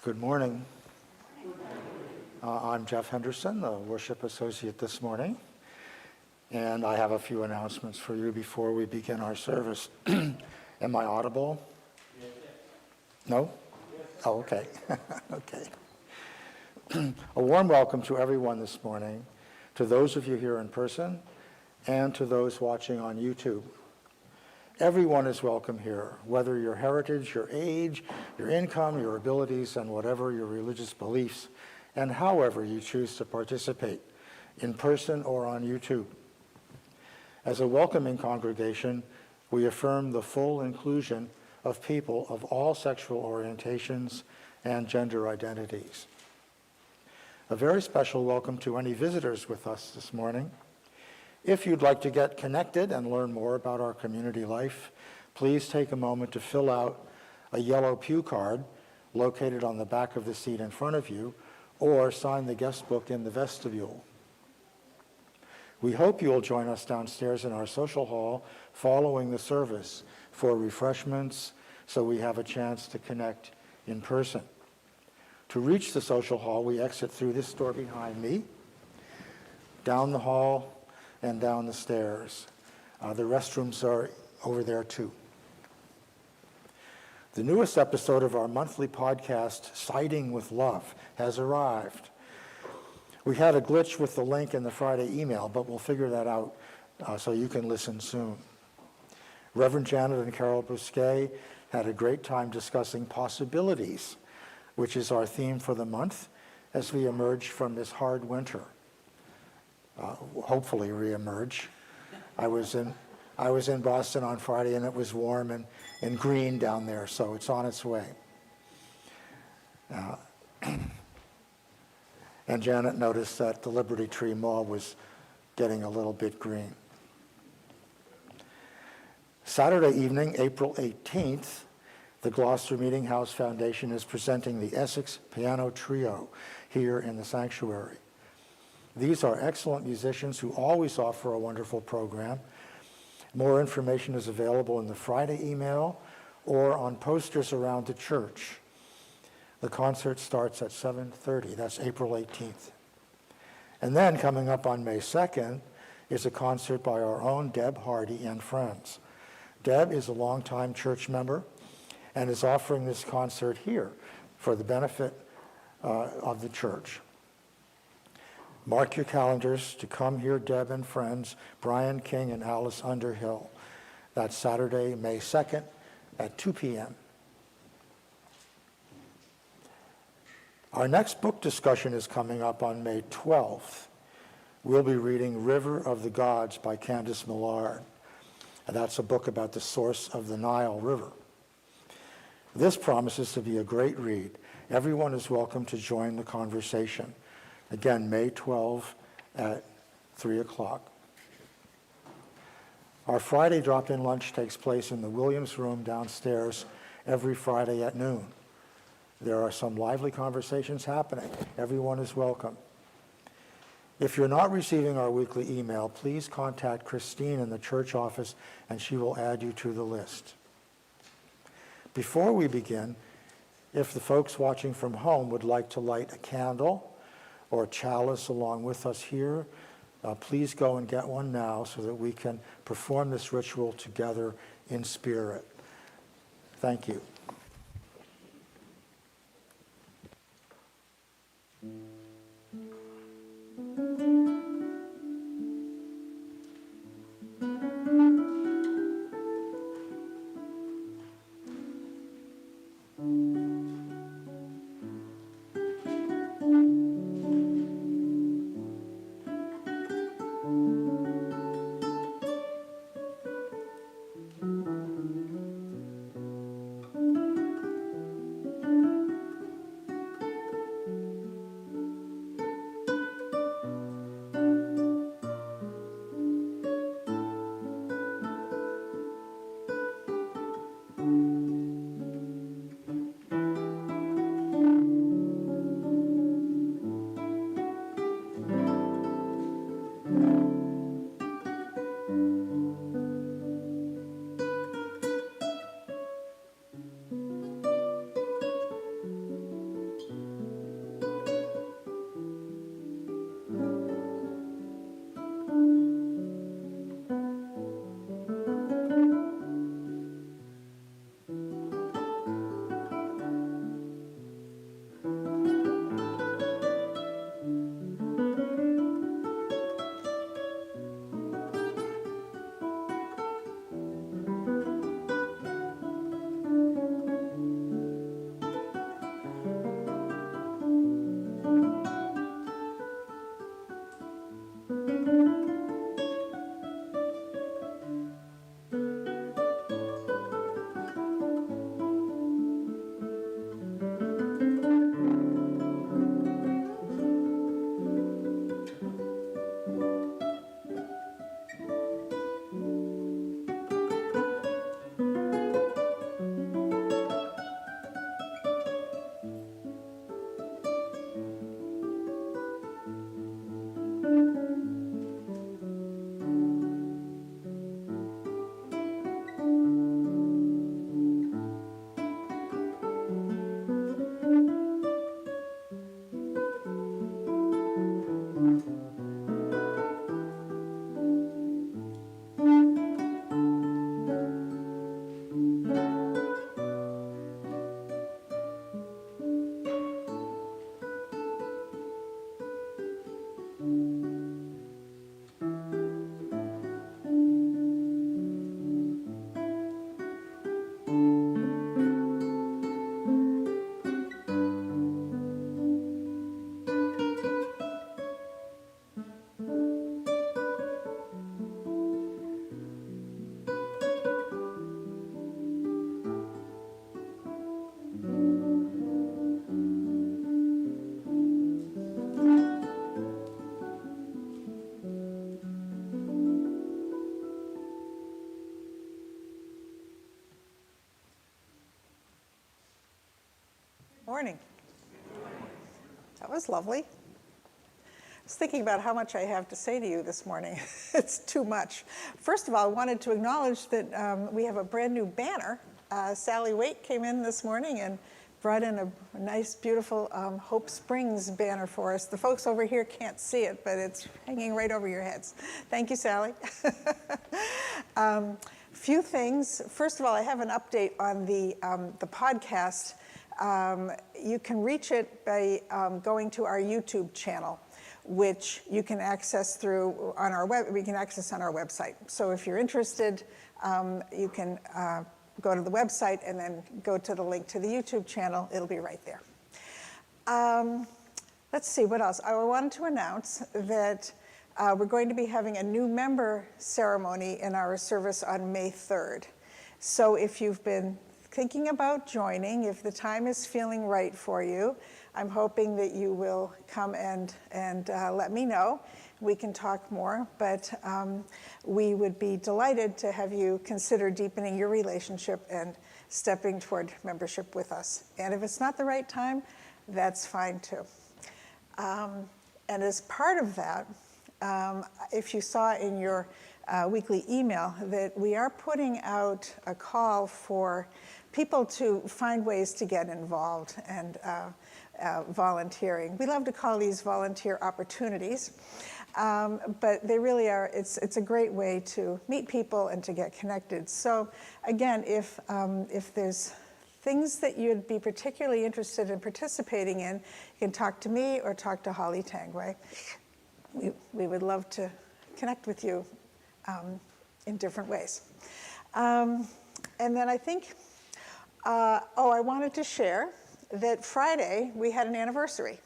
Good morning. I'm Jeff Henderson, the worship associate this morning, and I have a few announcements for you before we begin our service. Am I audible? No? Oh, okay. Okay. A warm welcome to everyone this morning, to those of you here in person, and to those watching on YouTube. Everyone is welcome here, whether your heritage, your age, your income, your abilities, and whatever your religious beliefs, and however you choose to participate, in person or on YouTube. As a welcoming congregation, we affirm the full inclusion of people of all sexual orientations and gender identities. A very special welcome to any visitors with us this morning. If you'd like to get connected and learn more about our community life, please take a moment to fill out a yellow pew card located on the back of the seat in front of you, or sign the guest book in the vestibule. We hope you'll join us downstairs in our social hall following the service for refreshments, so we have a chance to connect in person. To reach the social hall, we exit through this door behind me, down the hall, and down the stairs. The restrooms are over there too. The newest episode of our monthly podcast, Siding with Love, has arrived. We had a glitch with the link in the Friday email, but we'll figure that out so you can listen soon. Reverend Janet and Carol Bousquet had a great time discussing possibilities, which is our theme for the month as we emerge from this hard winter. Hopefully reemerge. I was in Boston on Friday, and it was warm and green down there, so it's on its way. And Janet noticed that the Liberty Tree Mall was getting a little bit green. Saturday evening, April 18th, the Gloucester Meeting House Foundation is presenting the Essex Piano Trio here in the sanctuary. These are excellent musicians who always offer a wonderful program. More information is available in the Friday email or on posters around the church. The concert starts at 7:30. That's April 18th. And then coming up on May 2nd is a concert by our own Deb Hardy and friends. Deb is a longtime church member and is offering this concert here for the benefit of the church. Mark your calendars to come hear Deb and friends, Brian King and Alice Underhill. That's Saturday, May 2nd at 2 p.m. Our next book discussion is coming up on May 12th. We'll be reading River of the Gods by Candace Millard. And that's a book about the source of the Nile River. This promises to be a great read. Everyone is welcome to join the conversation. Again, May 12 at 3 o'clock. Our Friday drop-in lunch takes place in the Williams Room downstairs every Friday at noon. There are some lively conversations happening. Everyone is welcome. If you're not receiving our weekly email, please contact Christine in the church office and she will add you to the list. Before we begin, if the folks watching from home would like to light a candle or chalice along with us here, please go and get one now so that we can perform this ritual together in spirit. Thank you. That was lovely. I was thinking about how much I have to say to you this morning. It's too much. First of all, I wanted to acknowledge that we have a brand new banner. Sally Waite came in this morning and brought in a nice, beautiful Hope Springs banner for us. The folks over here can't see it, but it's hanging right over your heads. Thank you, Sally. Few things. First of all, I have an update on the podcast. You can reach it by going to our YouTube channel, which you can access through on our web. We can access on our website. So if you're interested, you can go to the website and then go to the link to the YouTube channel. It'll be right there. Let's see, what else? I wanted to announce that we're going to be having a new member ceremony in our service on May 3rd. So if you've been thinking about joining, if the time is feeling right for you, I'm hoping that you will come and let me know. We can talk more, but we would be delighted to have you consider deepening your relationship and stepping toward membership with us. And if it's not the right time, that's fine too. And as part of that, if you saw in your weekly email that we are putting out a call for people to find ways to get involved and volunteering. We love to call these volunteer opportunities, but they really are, it's a great way to meet people and to get connected. So again, if there's things that you'd be particularly interested in participating in, you can talk to me or talk to Holly Tangway. We would love to connect with you in different ways. And then I think, I wanted to share that Friday we had an anniversary.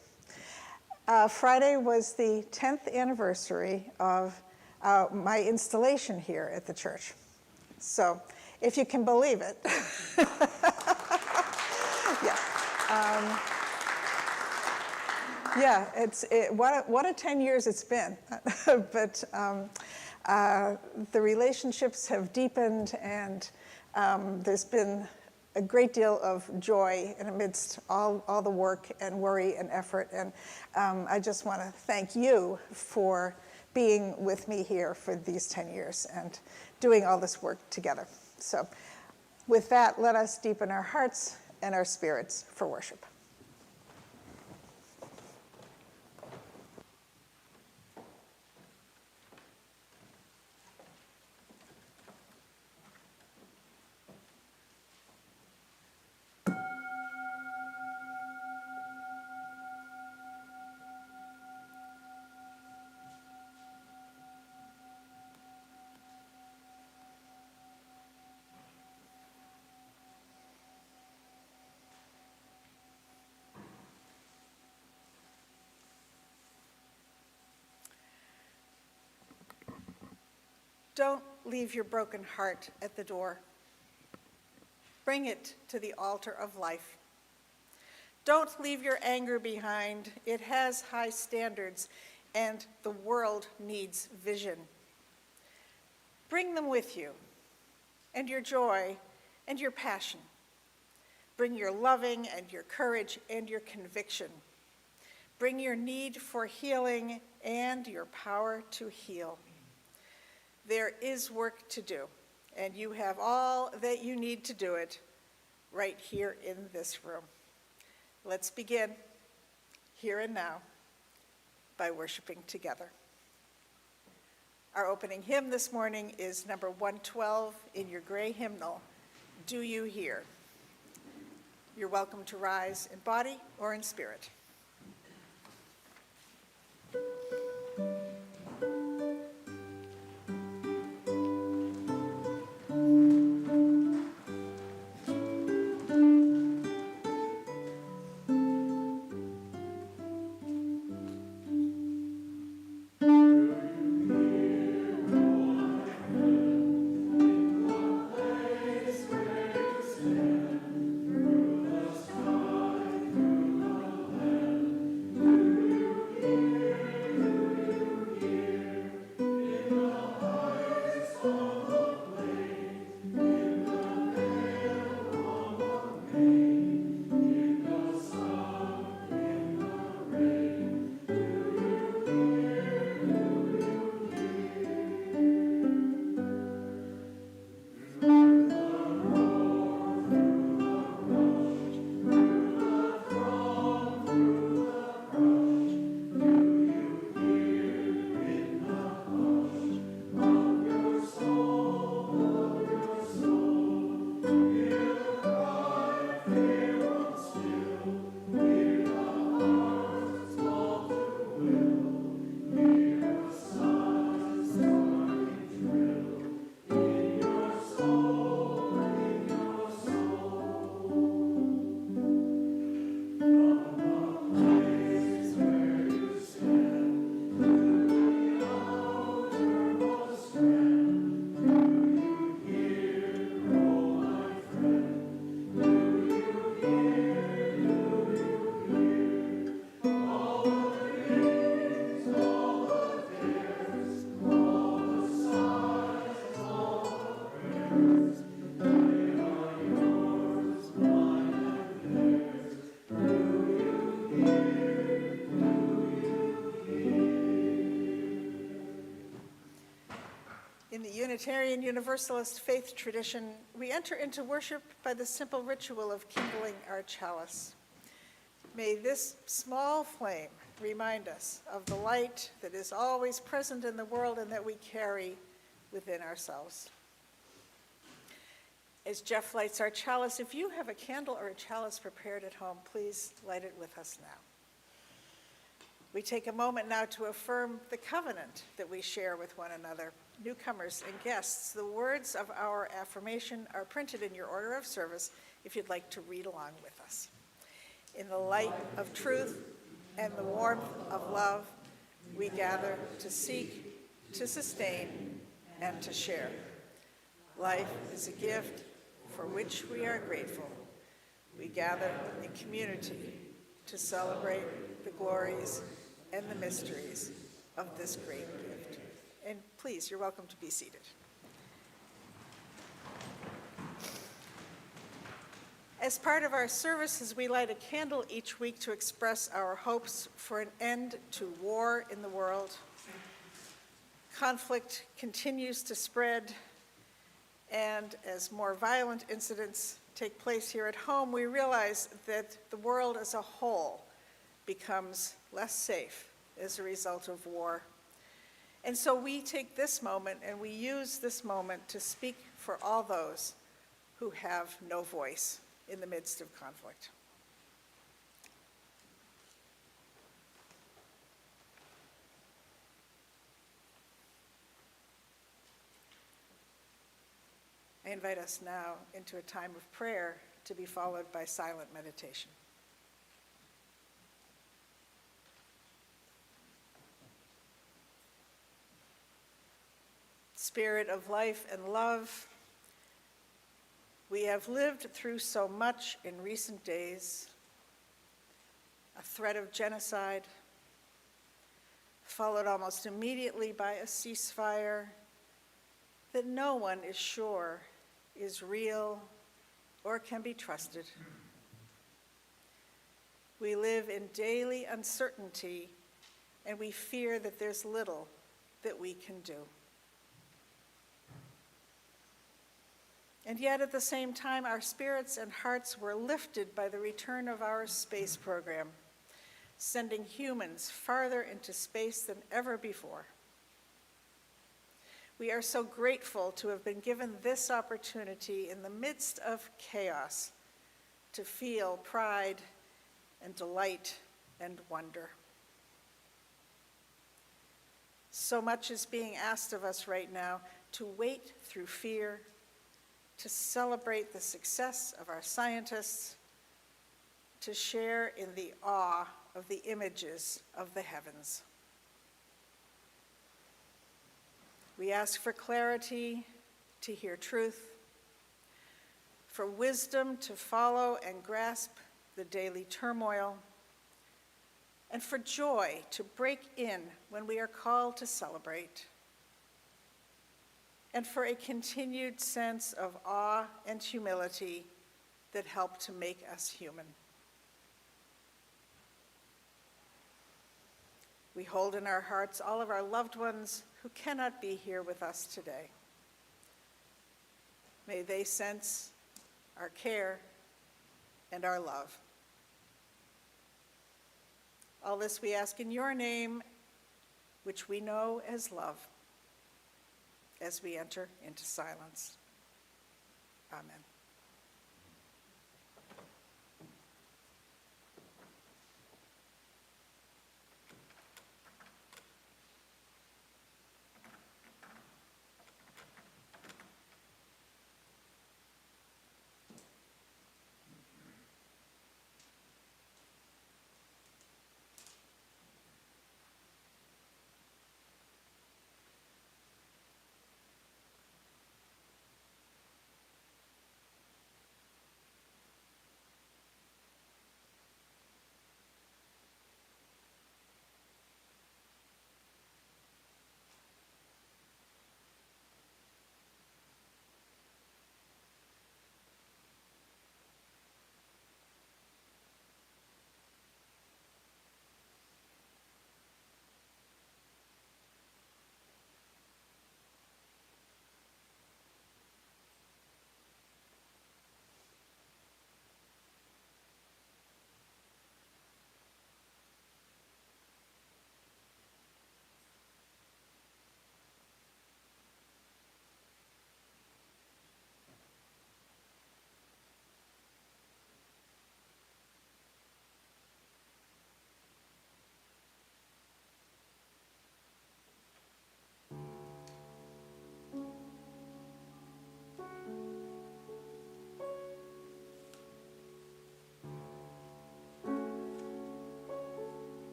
Friday was the 10th anniversary of my installation here at the church. So if you can believe it. Yeah. What a 10 years it's been. But the relationships have deepened, and there's been a great deal of joy in amidst all the work and worry and effort. And I just want to thank you for being with me here for these 10 years and doing all this work together. So with that, let us deepen our hearts and our spirits for worship. Don't leave your broken heart at the door. Bring it to the altar of life. Don't leave your anger behind. It has high standards, and the world needs vision. Bring them with you, and your joy and your passion. Bring your loving and your courage and your conviction. Bring your need for healing and your power to heal. There is work to do, and you have all that you need to do it right here in this room. Let's begin here and now by worshiping together. Our opening hymn this morning is number 112 in your gray hymnal, Do You Hear? You're welcome to rise in body or in spirit. Unitarian Universalist faith tradition, we enter into worship by the simple ritual of kindling our chalice. May this small flame remind us of the light that is always present in the world and that we carry within ourselves. As Jeff lights our chalice, if you have a candle or a chalice prepared at home, please light it with us now. We take a moment now to affirm the covenant that we share with one another. Newcomers and guests, the words of our affirmation are printed in your order of service if you'd like to read along with us. In the light of truth and the warmth of love, we gather to seek, to sustain, and to share. Life is a gift for which we are grateful. We gather in community to celebrate the glories and the mysteries of this great gift. And please, you're welcome to be seated. As part of our services, we light a candle each week to express our hopes for an end to war in the world. Conflict continues to spread, and as more violent incidents take place here at home, we realize that the world as a whole becomes less safe as a result of war. And so we take this moment and we use this moment to speak for all those who have no voice in the midst of conflict. I invite us now into a time of prayer to be followed by silent meditation. Spirit of life and love, we have lived through so much in recent days. A threat of genocide, followed almost immediately by a ceasefire that no one is sure is real or can be trusted. We live in daily uncertainty, and we fear that there's little that we can do. And yet at the same time, our spirits and hearts were lifted by the return of our space program, sending humans farther into space than ever before. We are so grateful to have been given this opportunity in the midst of chaos to feel pride and delight and wonder. So much is being asked of us right now to wait through fear, to celebrate the success of our scientists, to share in the awe of the images of the heavens. We ask for clarity to hear truth, for wisdom to follow and grasp the daily turmoil, and for joy to break in when we are called to celebrate, and for a continued sense of awe and humility that help to make us human. We hold in our hearts all of our loved ones who cannot be here with us today. May they sense our care and our love. All this we ask in your name, which we know as love, as we enter into silence. Amen.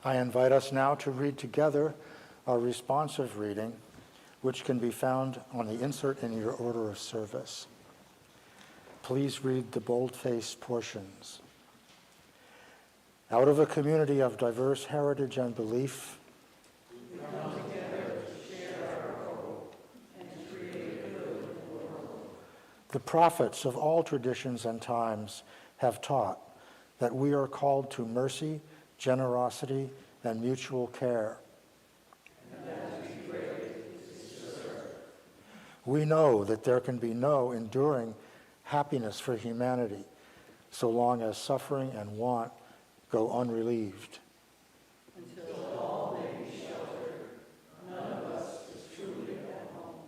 I invite us now to read together our responsive reading, which can be found on the insert in your order of service. Please read the bold-faced portions. Out of a community of diverse heritage and belief, we come together to share our hope and to create good in the world. the prophets of all traditions and times have taught that we are called to mercy, generosity, and mutual care. And that to be great is to serve. We know that there can be no enduring happiness for humanity so long as suffering and want go unrelieved. Until all may be sheltered, none of us is truly at home.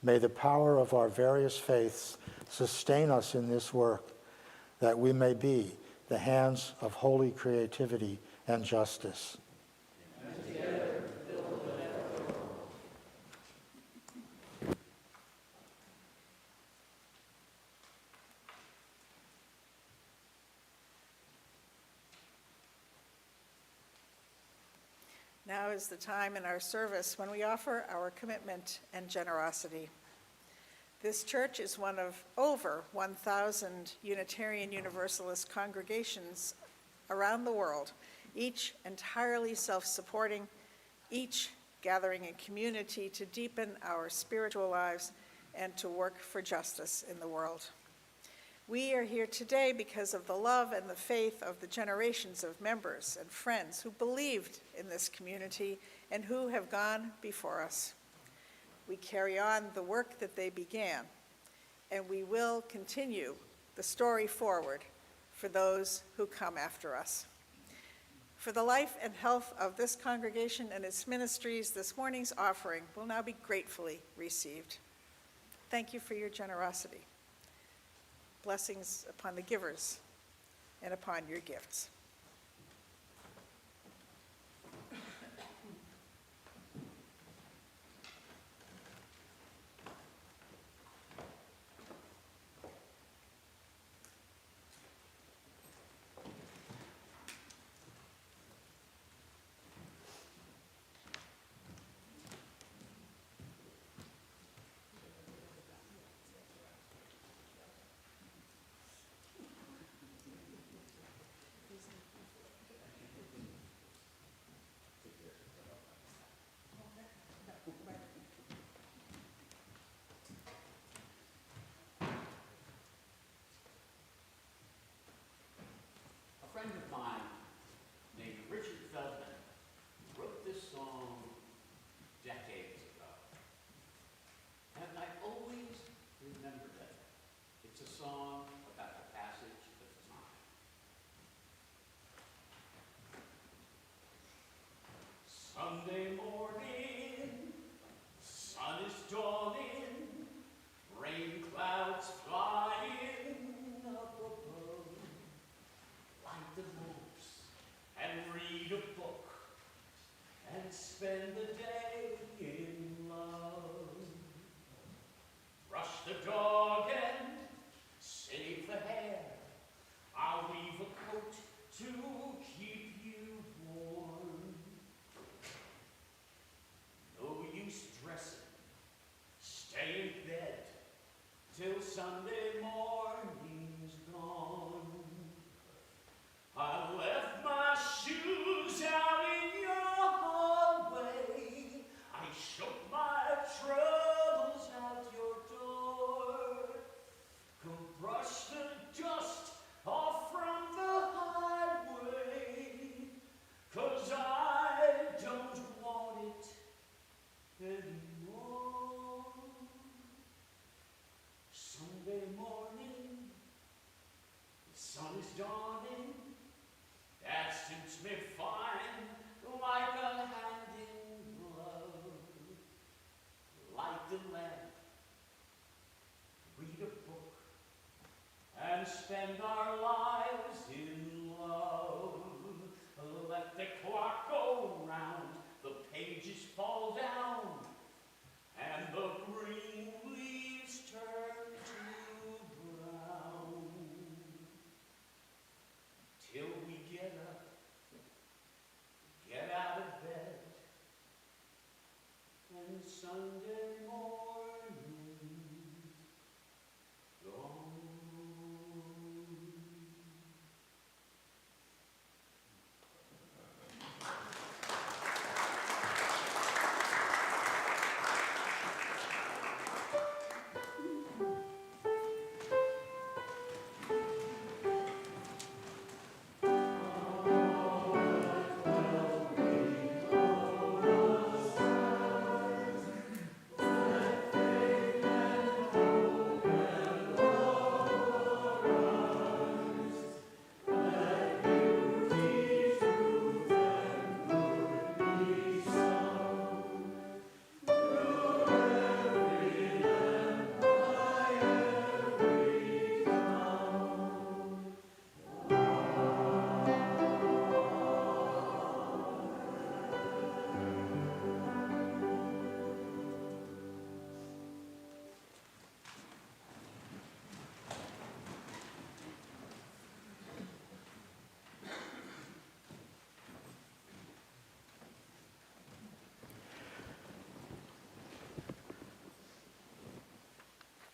May the power of our various faiths sustain us in this work, that we may be the hands of holy creativity and justice. And together build a better world. Now is the time in our service when we offer our commitment and generosity. This church is one of over 1,000 Unitarian Universalist congregations around the world, each entirely self-supporting, each gathering in community to deepen our spiritual lives and to work for justice in the world. We are here today because of the love and the faith of the generations of members and friends who believed in this community and who have gone before us. We carry on the work that they began, and we will continue the story forward for those who come after us. For the life and health of this congregation and its ministries, this morning's offering will now be gratefully received. Thank you for your generosity. Blessings upon the givers and upon your gifts. A friend of mine named Richard Feldman wrote this song decades ago, and I always remembered it. It's a song about the passage of time. Sunday morning, sun is dawning, rain clouds flying up above. Light the lamps and read a book and spend the day in love. Brush the dog and save the hair. I'll weave a coat to keep you warm. No use dressing, stay in bed till Sunday morning's gone. I left my shoes out in your hallway. I shook my troubles out your door. Come brush the dust off from the highway, 'cause I don't want it anymore. Sunday morning, the sun is dawning. That suits me fine, like a hand in glove. Light the lamp, read a book, and spend our lives in love. Let the clock go round, the pages fall down, and the green leaves turn to brown. Till we get up Sunday morning long.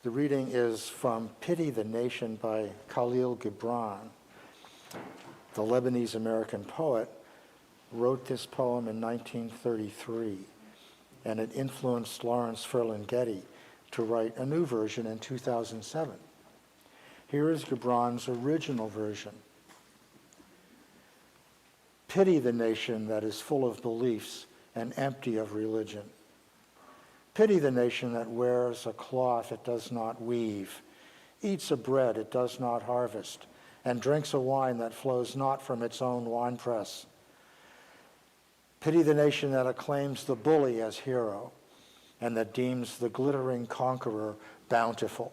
The reading is from Pity the Nation by Khalil Gibran. The Lebanese-American poet wrote this poem in 1933, and it influenced Lawrence Ferlinghetti to write a new version in 2007. Here is Gibran's original version. Pity the nation that is full of beliefs and empty of religion. Pity the nation that wears a cloth it does not weave, eats a bread it does not harvest, and drinks a wine that flows not from its own winepress. Pity the nation that acclaims the bully as hero, and that deems the glittering conqueror bountiful.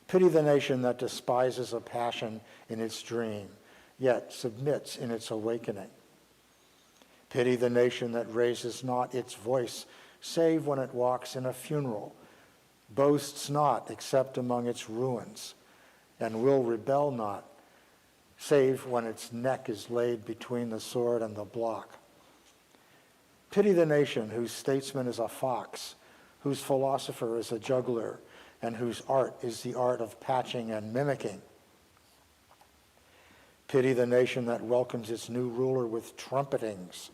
Pity the nation that despises a passion in its dream, yet submits in its awakening. Pity the nation that raises not its voice save when it walks in a funeral, boasts not except among its ruins, and will rebel not, save when its neck is laid between the sword and the block. Pity the nation whose statesman is a fox, whose philosopher is a juggler, and whose art is the art of patching and mimicking. Pity the nation that welcomes its new ruler with trumpetings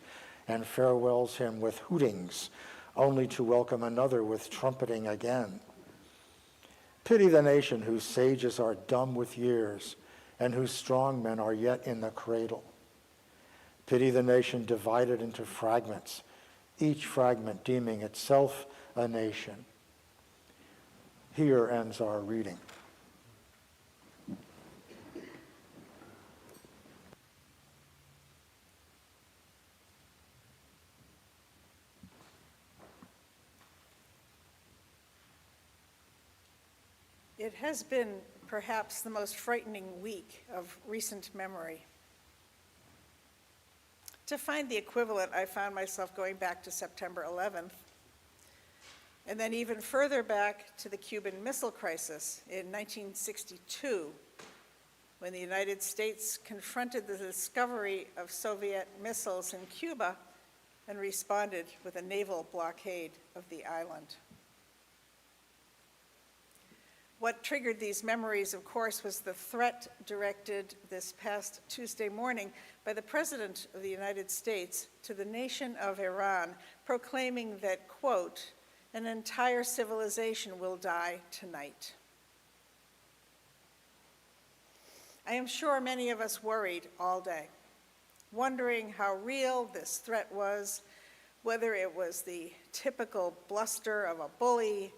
and farewells him with hootings, only to welcome another with trumpeting again. Pity the nation whose sages are dumb with years and whose strong men are yet in the cradle. Pity the nation divided into fragments, each fragment deeming itself a nation. Here ends our reading. It has been perhaps the most frightening week of recent memory. To find the equivalent, I found myself going back to September 11th, and then even further back to the Cuban Missile Crisis in 1962, when the United States confronted the discovery of Soviet missiles in Cuba and responded with a naval blockade of the island. What triggered these memories, of course, was the threat directed this past Tuesday morning by the President of the United States to the nation of Iran, proclaiming that, quote, an entire civilization will die tonight. I am sure many of us worried all day, wondering how real this threat was, whether it was the typical bluster of a bully,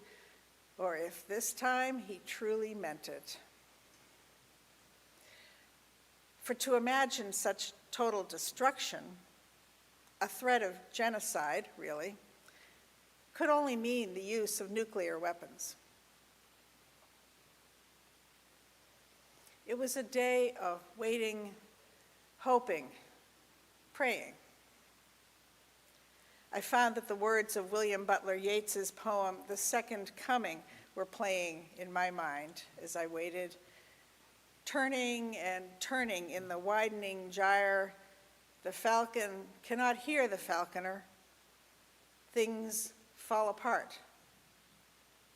or if this time he truly meant it. For to imagine such total destruction, a threat of genocide, really, could only mean the use of nuclear weapons. It was a day of waiting, hoping, praying. I found that the words of William Butler Yeats's poem, The Second Coming, were playing in my mind as I waited, turning and turning in the widening gyre. The falcon cannot hear the falconer. things fall apart.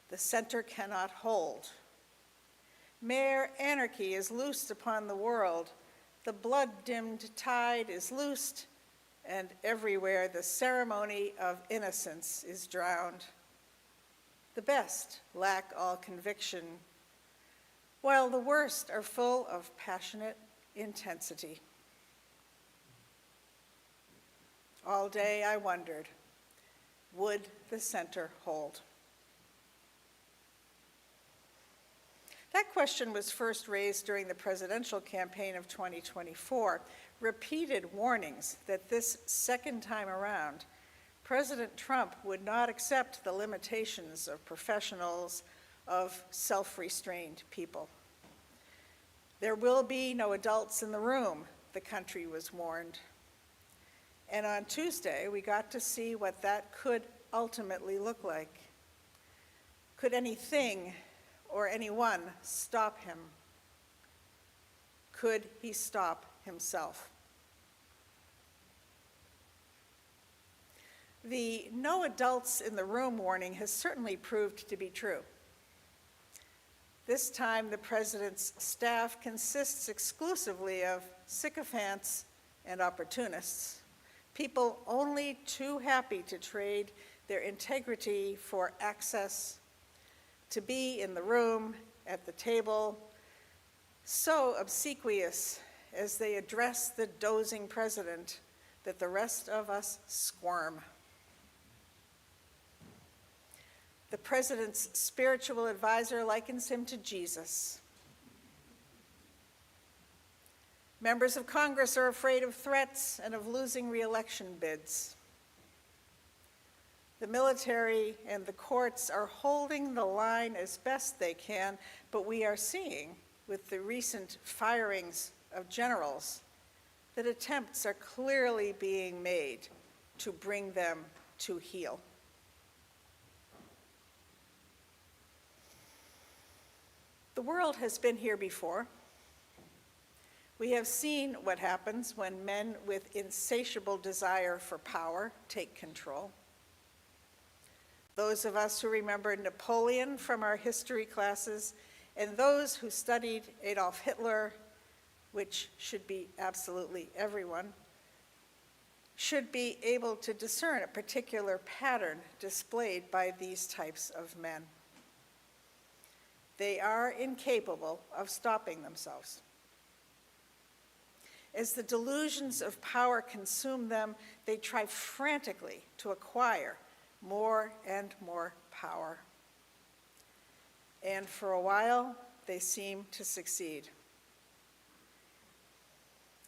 The center cannot hold. Mere anarchy is loosed upon the world. The blood-dimmed tide is loosed, and everywhere the ceremony of innocence is drowned. The best lack all conviction, while the worst are full of passionate intensity. All day I wondered, would the center hold? That question was first raised during the presidential campaign of 2024. Repeated warnings that this second time around, President Trump would not accept the limitations of professionals, of self-restrained people. There will be no adults in the room, the country was warned. And on Tuesday, we got to see what that could ultimately look like. Could anything or anyone stop him? Could he stop himself? The no adults in the room warning has certainly proved to be true. This time, the president's staff consists exclusively of sycophants and opportunists, people only too happy to trade their integrity for access, to be in the room, at the table, so obsequious as they address the dozing president that the rest of us squirm. The president's spiritual advisor likens him to Jesus. Members of Congress are afraid of threats and of losing re-election bids. The military and the courts are holding the line as best they can, but we are seeing, with the recent firings of generals, that attempts are clearly being made to bring them to heel. The world has been here before. We have seen what happens when men with insatiable desire for power take control. Those of us who remember Napoleon from our history classes, and those who studied Adolf Hitler, which should be absolutely everyone, should be able to discern a particular pattern displayed by these types of men. They are incapable of stopping themselves. As the delusions of power consume them, they try frantically to acquire more and more power. And for a while, they seem to succeed.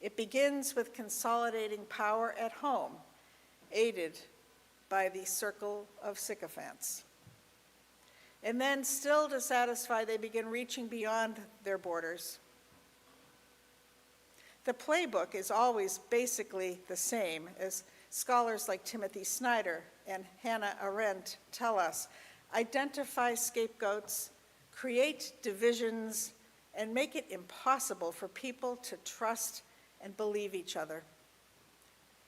It begins with consolidating power at home, aided by the circle of sycophants. And then, still dissatisfied, they begin reaching beyond their borders. The playbook is always basically the same, as scholars like Timothy Snyder and Hannah Arendt tell us. Identify scapegoats, create divisions, and make it impossible for people to trust and believe each other.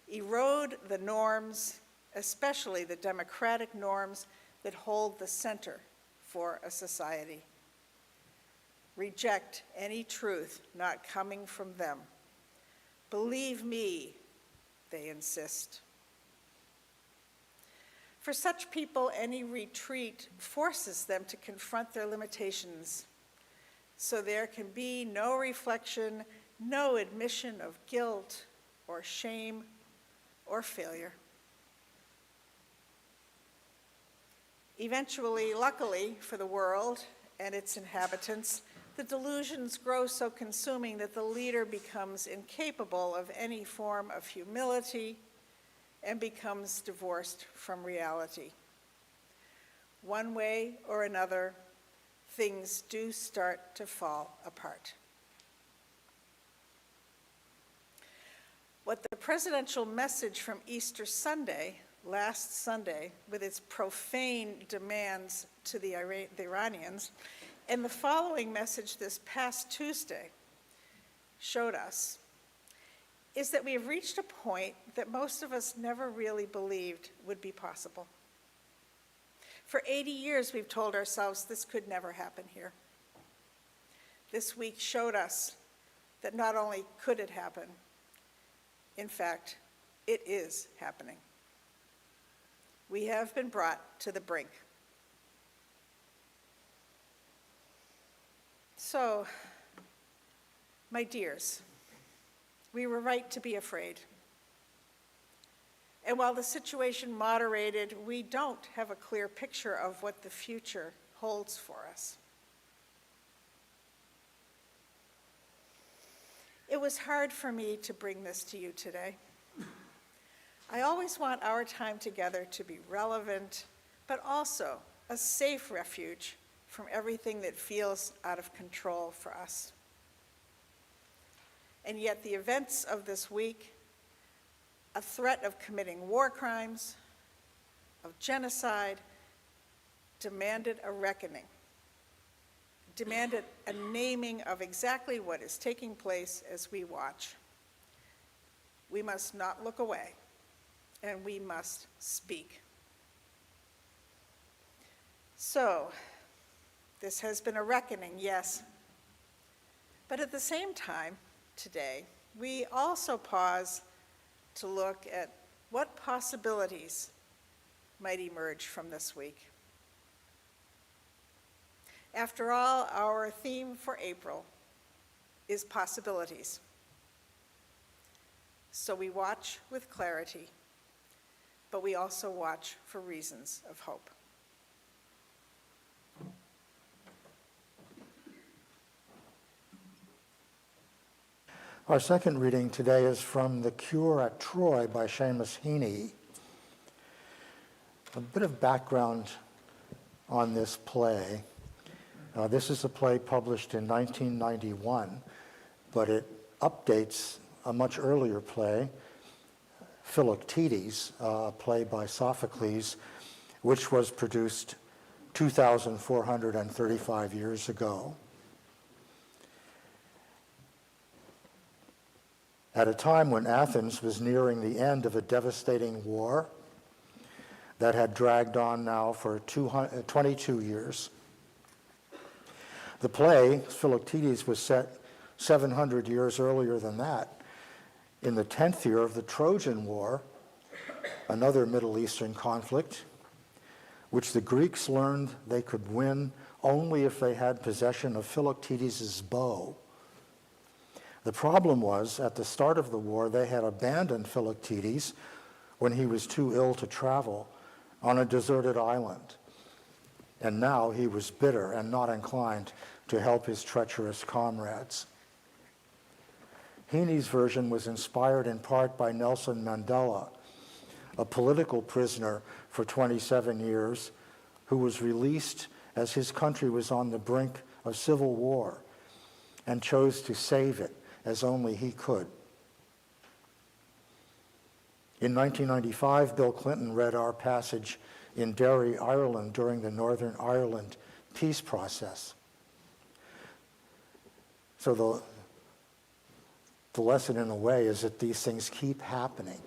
Erode the norms, especially the democratic norms that hold the center for a society. Reject any truth not coming from them. Believe me, they insist. For such people, any retreat forces them to confront their limitations, so there can be no reflection, no admission of guilt or shame or failure. Eventually, luckily for the world and its inhabitants, the delusions grow so consuming that the leader becomes incapable of any form of humility and becomes divorced from reality. One way or another, things do start to fall apart. What the presidential message from Easter Sunday, last Sunday, with its profane demands to the Iranians, and the following message this past Tuesday showed us is that we have reached a point that most of us never really believed would be possible. For 80 years, we've told ourselves this could never happen here. This week showed us that not only could it happen, in fact, it is happening. We have been brought to the brink. So, my dears, we were right to be afraid. And while the situation moderated, we don't have a clear picture of what the future holds for us. It was hard for me to bring this to you today. I always want our time together to be relevant, but also a safe refuge from everything that feels out of control for us. And yet the events of this week, a threat of committing war crimes, of genocide, demanded a reckoning, demanded a naming of exactly what is taking place as we watch. We must not look away, and we must speak. So, this has been a reckoning, yes, but at the same time, today, we also pause to look at what possibilities might emerge from this week. After all, our theme for April is possibilities. So we watch with clarity, but we also watch for reasons of hope. Our second reading today is from The Cure at Troy by Seamus Heaney. A bit of background on this play. This is a play published in 1991, but it updates a much earlier play, Philoctetes, a play by Sophocles, which was produced 2,435 years ago. At a time when Athens was nearing the end of a devastating war that had dragged on now for 22 years. The play, Philoctetes, was set 700 years earlier than that, in the 10th year of the Trojan War, another Middle Eastern conflict, which the Greeks learned they could win only if they had possession of Philoctetes' bow. The problem was, at the start of the war, they had abandoned Philoctetes when he was too ill to travel on a deserted island. And now he was bitter and not inclined to help his treacherous comrades. Heaney's version was inspired in part by Nelson Mandela, a political prisoner for 27 years who was released as his country was on the brink of civil war and chose to save it as only he could. In 1995, Bill Clinton read our passage in Derry, Ireland during the Northern Ireland peace process. So the lesson in a way is that these things keep happening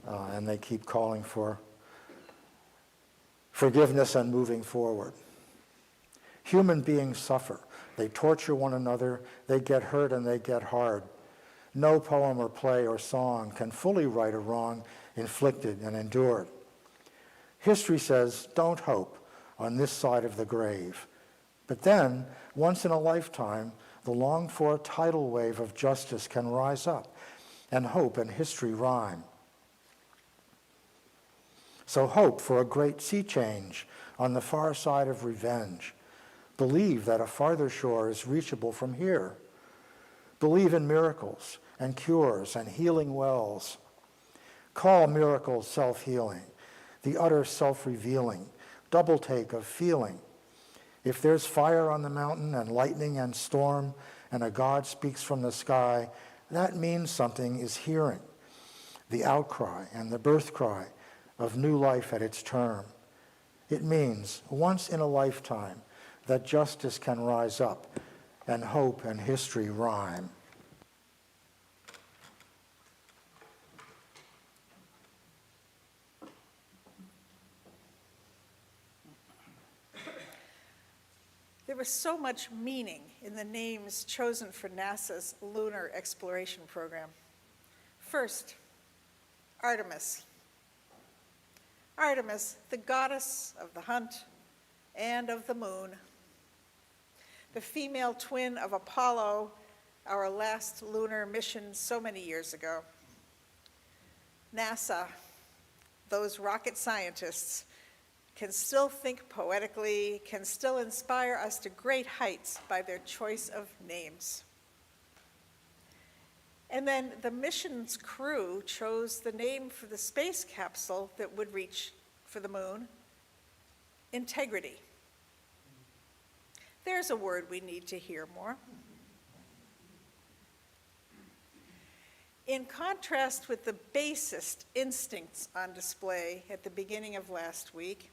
and they keep calling for forgiveness and moving forward. Human beings suffer. They torture one another, they get hurt and they get hard. No poem or play or song can fully right a wrong inflicted and endured. History says, don't hope on this side of the grave. But then, once in a lifetime, the longed-for tidal wave of justice can rise up, and hope and history rhyme. So hope for a great sea change on the far side of revenge. Believe that a farther shore is reachable from here. Believe in miracles and cures and healing wells. Call miracles self-healing, the utter self-revealing, double take of feeling. If there's fire on the mountain and lightning and storm and a God speaks from the sky, that means something is hearing, the outcry and the birth cry of new life at its term. It means, once in a lifetime, that justice can rise up and hope and history rhyme. There was so much meaning in the names chosen for NASA's lunar exploration program. First, Artemis. Artemis, the goddess of the hunt and of the moon. The female twin of Apollo, our last lunar mission so many years ago. NASA, those rocket scientists, can still think poetically, can still inspire us to great heights by their choice of names. And then the mission's crew chose the name for the space capsule that would reach for the moon, integrity. There's a word we need to hear more. In contrast with the basest instincts on display at the beginning of last week,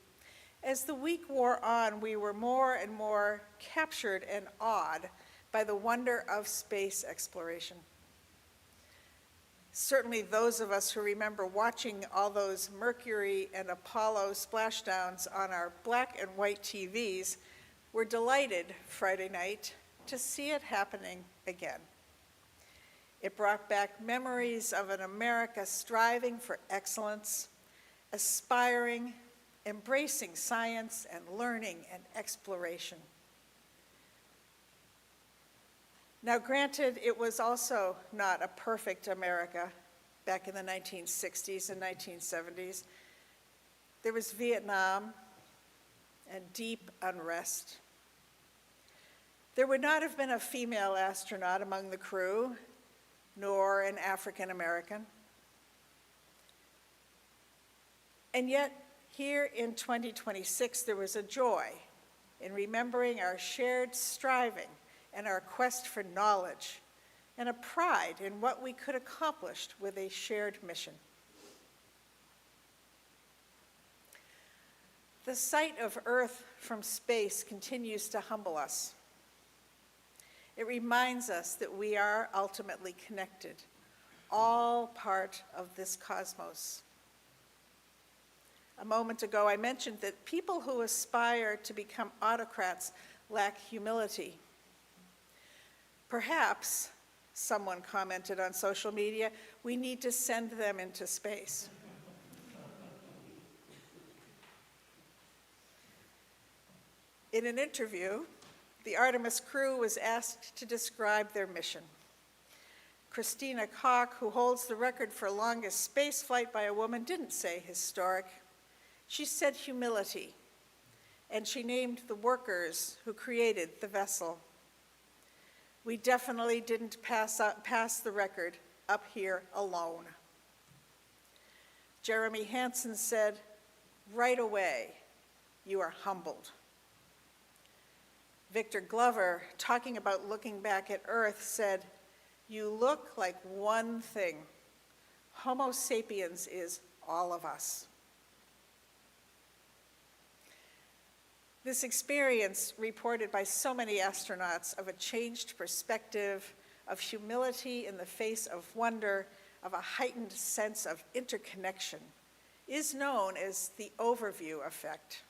as the week wore on, we were more and more captured and awed by the wonder of space exploration. Certainly those of us who remember watching all those Mercury and Apollo splashdowns on our black and white TVs were delighted Friday night to see it happening again. It brought back memories of an America striving for excellence, aspiring, embracing science and learning and exploration. Now, granted, it was also not a perfect America back in the 1960s and 1970s. There was Vietnam and deep unrest. There would not have been a female astronaut among the crew, nor an African American. And yet, here in 2026, there was a joy in remembering our shared striving and our quest for knowledge, and a pride in what we could accomplish with a shared mission. The sight of Earth from space continues to humble us. It reminds us that we are ultimately connected, all part of this cosmos. A moment ago, I mentioned that people who aspire to become autocrats lack humility. Perhaps, someone commented on social media, we need to send them into space. In an interview, the Artemis crew was asked to describe their mission. Christina Koch, who holds the record for longest space flight by a woman, didn't say historic. She said humility, and she named the workers who created the vessel. We definitely didn't pass the record up here alone. Jeremy Hansen said, right away, you are humbled. Victor Glover, talking about looking back at Earth, said, you look like one thing. Homo sapiens is all of us. This experience, reported by so many astronauts, of a changed perspective, of humility in the face of wonder, of a heightened sense of interconnection, is known as the overview effect.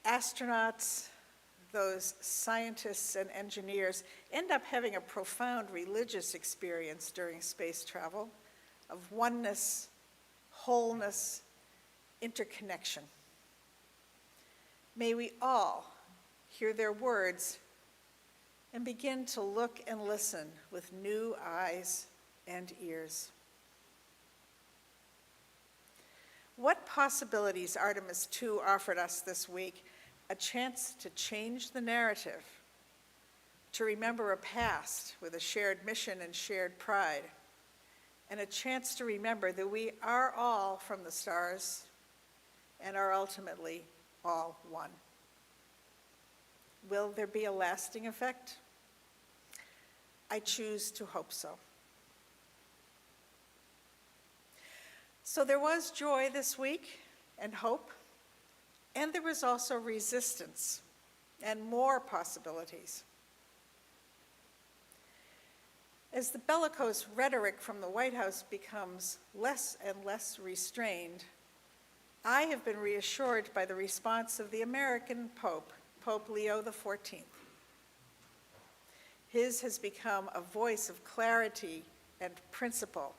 Astronauts, those scientists and engineers, end up having a profound religious experience during space travel of oneness, wholeness, interconnection. May we all hear their words and begin to look and listen with new eyes and ears. What possibilities Artemis II offered us this week? A chance to change the narrative, to remember a past with a shared mission and shared pride, and a chance to remember that we are all from the stars and are ultimately all one. Will there be a lasting effect? I choose to hope so. So there was joy this week and hope, and there was also resistance and more possibilities. As the bellicose rhetoric from the White House becomes less and less restrained, I have been reassured by the response of the American Pope Pope Leo XIV. His has become a voice of clarity and principle,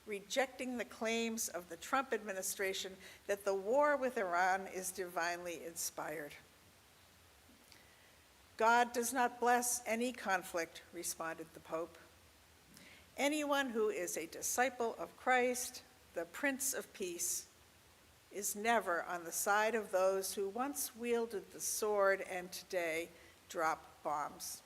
rejecting the claims of the Trump administration that the war with Iran is divinely inspired. God does not bless any conflict, responded the Pope. Anyone who is a disciple of Christ, the Prince of Peace, is never on the side of those who once wielded the sword and today drop bombs.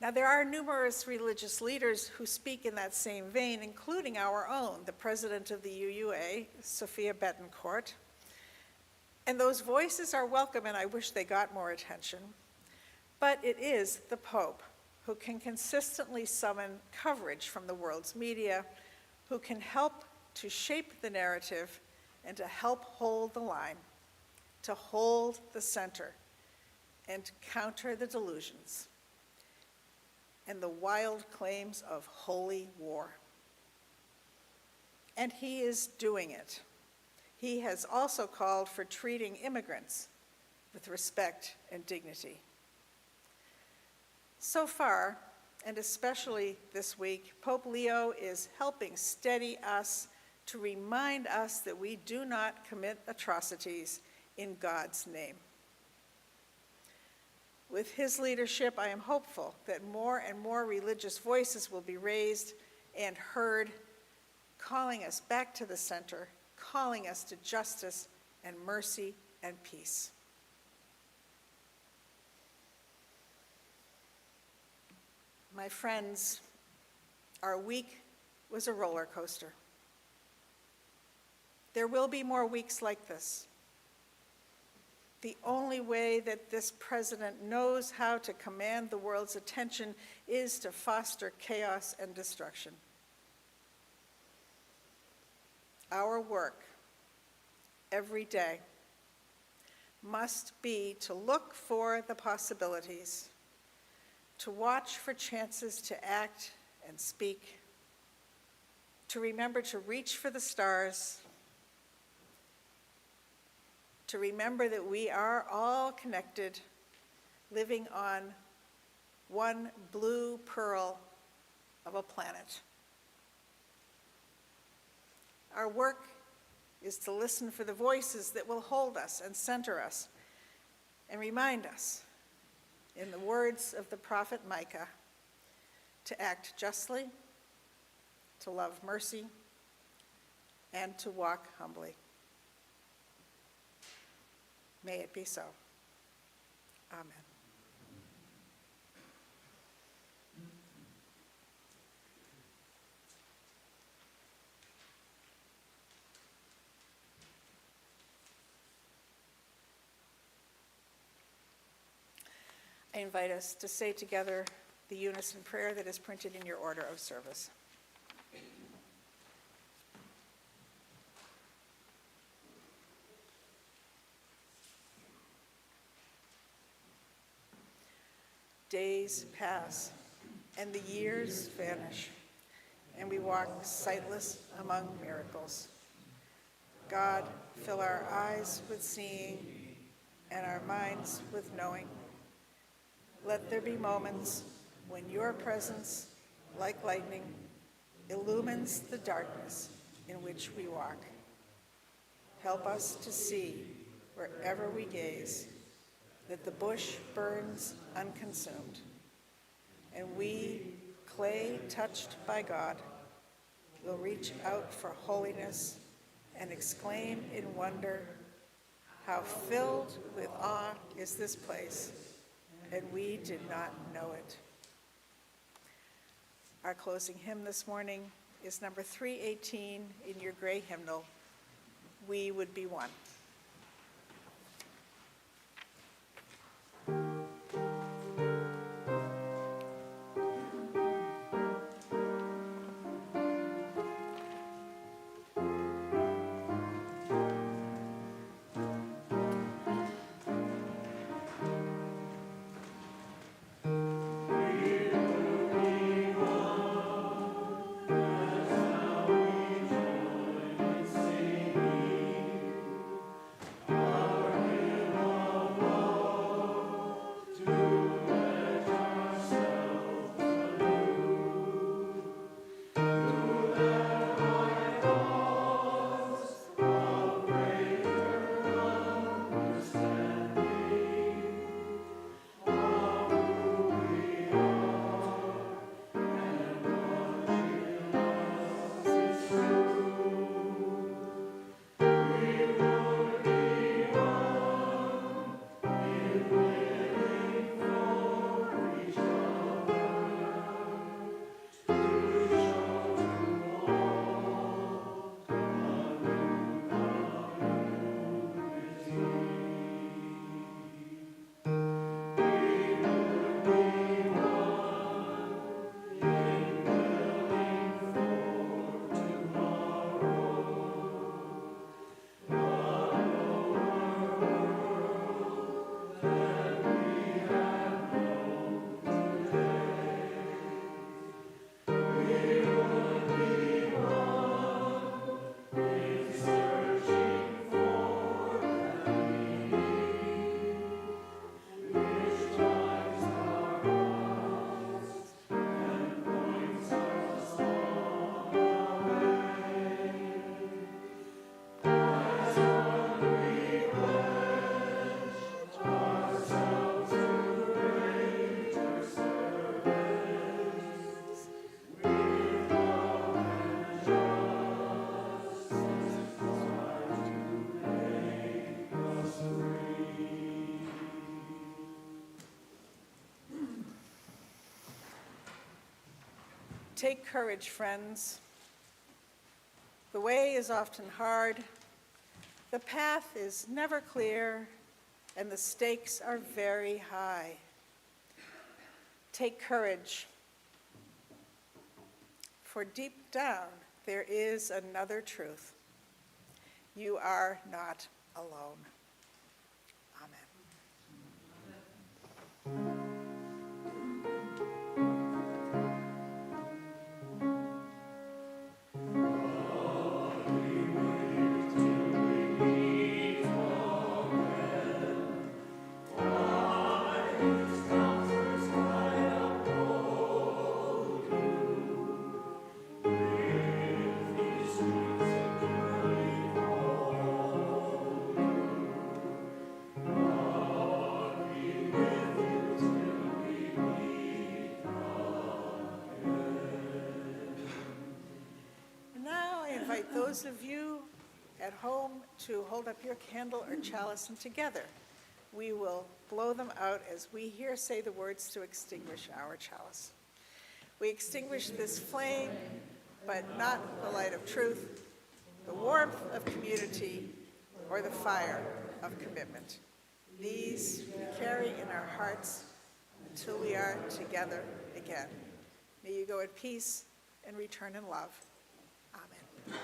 Now, there are numerous religious leaders who speak in that same vein, including our own, the president of the UUA, Sophia Bettencourt. And those voices are welcome, and I wish they got more attention. But it is the Pope who can consistently summon coverage from the world's media, who can help to shape the narrative and to help hold the line, to hold the center, and counter the delusions and the wild claims of holy war. And he is doing it. He has also called for treating immigrants with respect and dignity. So far, and especially this week, Pope Leo is helping steady us to remind us that we do not commit atrocities in God's name. With his leadership, I am hopeful that more and more religious voices will be raised and heard, calling us back to the center, calling us to justice and mercy and peace. My friends, our week was a roller coaster. There will be more weeks like this. The only way that this president knows how to command the world's attention is to foster chaos and destruction. Our work every day must be to look for the possibilities, to watch for chances to act and speak, to remember to reach for the stars, to remember that we are all connected, living on one blue pearl of a planet. Our work is to listen for the voices that will hold us and center us and remind us, in the words of the prophet Micah, to act justly, to love mercy, and to walk humbly. May it be so. Amen. I invite us to say together the unison prayer that is printed in your order of service. Days pass, and the years vanish, and we walk sightless among miracles. God, fill our eyes with seeing and our minds with knowing. Let there be moments when your presence, like lightning, illumines the darkness in which we walk. Help us to see, wherever we gaze, that the bush burns unconsumed, and we, clay touched by God, will reach out for holiness and exclaim in wonder, how filled with awe is this place, and we did not know it. Our closing hymn this morning is number 318 in your gray hymnal, We Would Be One. Take courage, friends. The way is often hard, the path is never clear, and the stakes are very high. Take courage, for deep down there is another truth. You are not alone. Amen. Those of you at home to hold up your candle or chalice, and together we will blow them out as we here say the words to extinguish our chalice. We extinguish this flame, but not the light of truth, the warmth of community, or the fire of commitment. These we carry in our hearts until we are together again. May you go in peace and return in love. Amen.